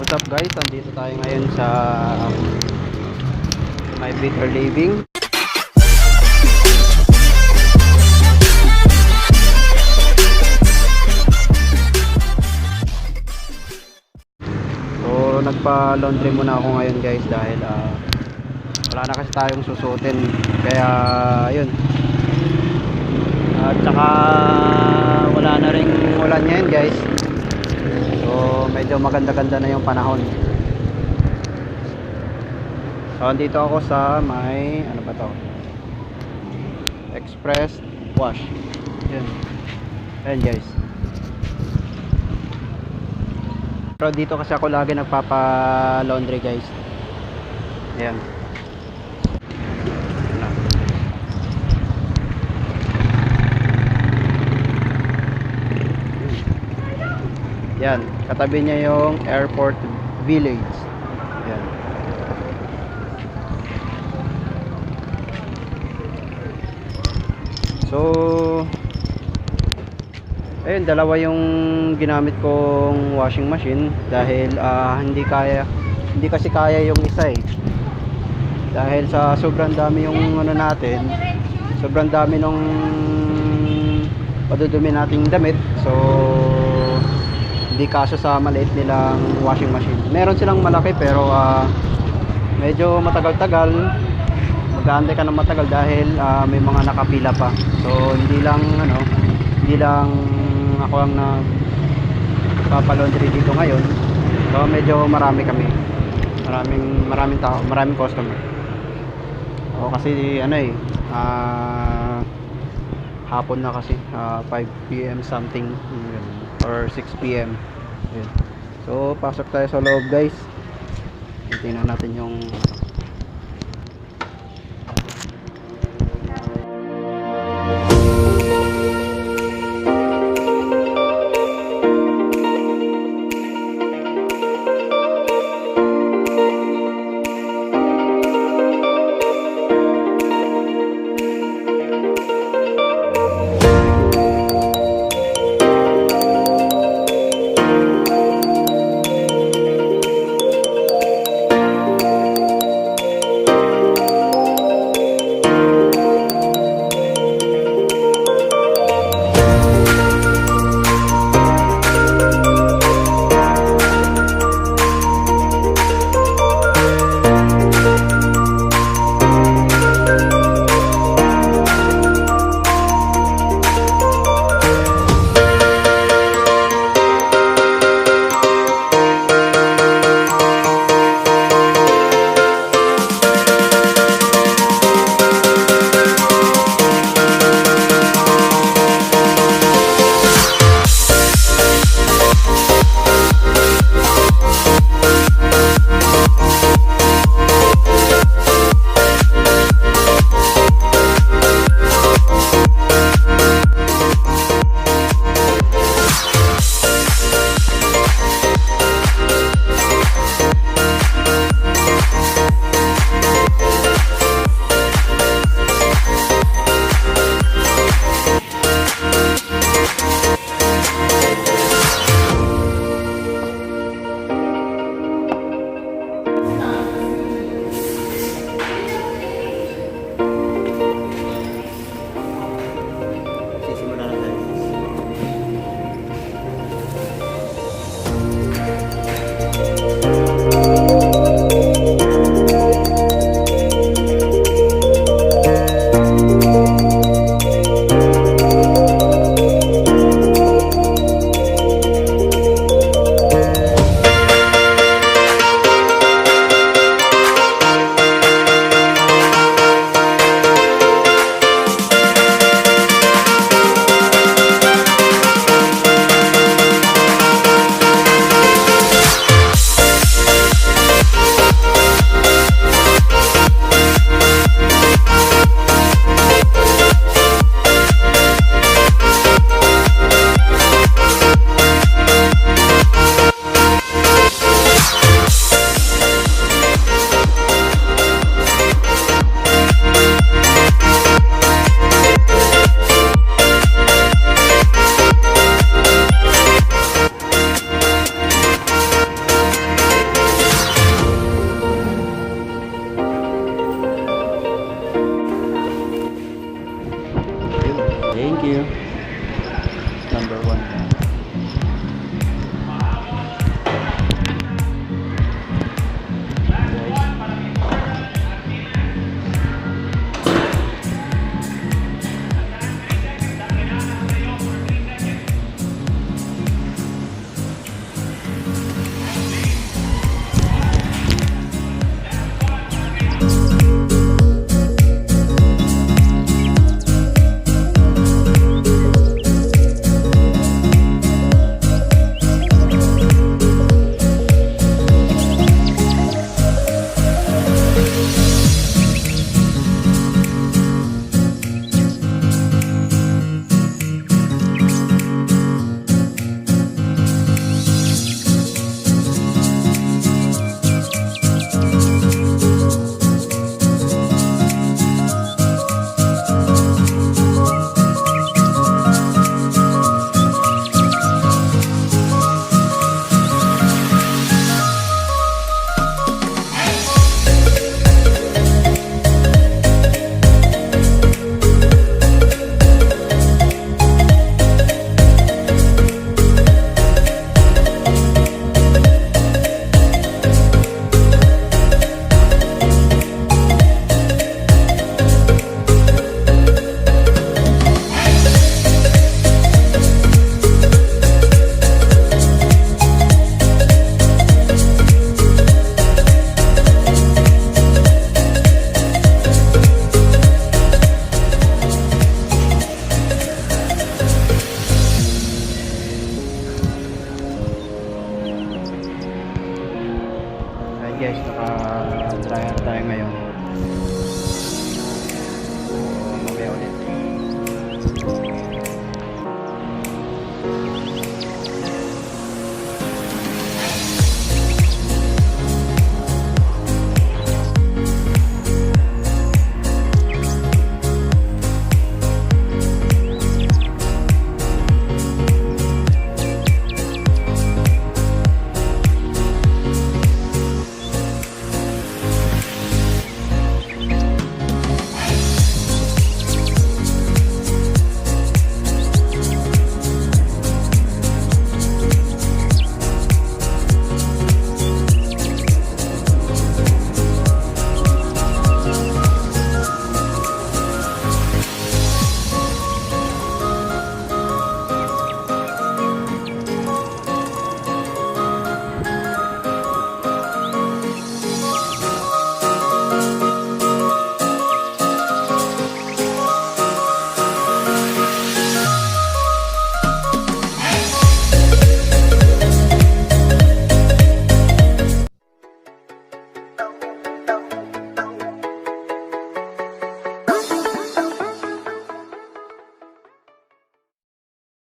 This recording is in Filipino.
What's up guys? Andito tayo ngayon sa My Better Living. So nagpa-laundry muna ako ngayon guys dahil wala na kasi tayong susuotin. Kaya yun. At saka wala na ring ulan ngayon guys. So medyo maganda-ganda na yung panahon. So andito ako sa may ano ba to? Express wash. Yan. Ayan guys. Pero dito kasi ako lagi nagpapa-laundry guys. Ayan. Yan, katabi niya yung airport village. Yan. So ayun, dalawa yung ginamit kong washing machine dahil hindi kasi kaya yung isa eh. Dahil sa sobrang dami yung ano natin, sobrang dami nung padudumi nating damit. So hindi kasya sa maliit nilang washing machine. Meron silang malaki pero medyo matagal-tagal. Mag-aantay ka ng matagal dahil may mga nakapila pa. So hindi lang ako ang nagpapa-laundry dito ngayon. So medyo marami kami. Maraming tao, maraming customer. O kasi hapon na kasi 5 PM something or 6 PM. Ayan. So pasok tayo sa loob guys. Tingnan natin yung guys, naka dryer tayo ngayon.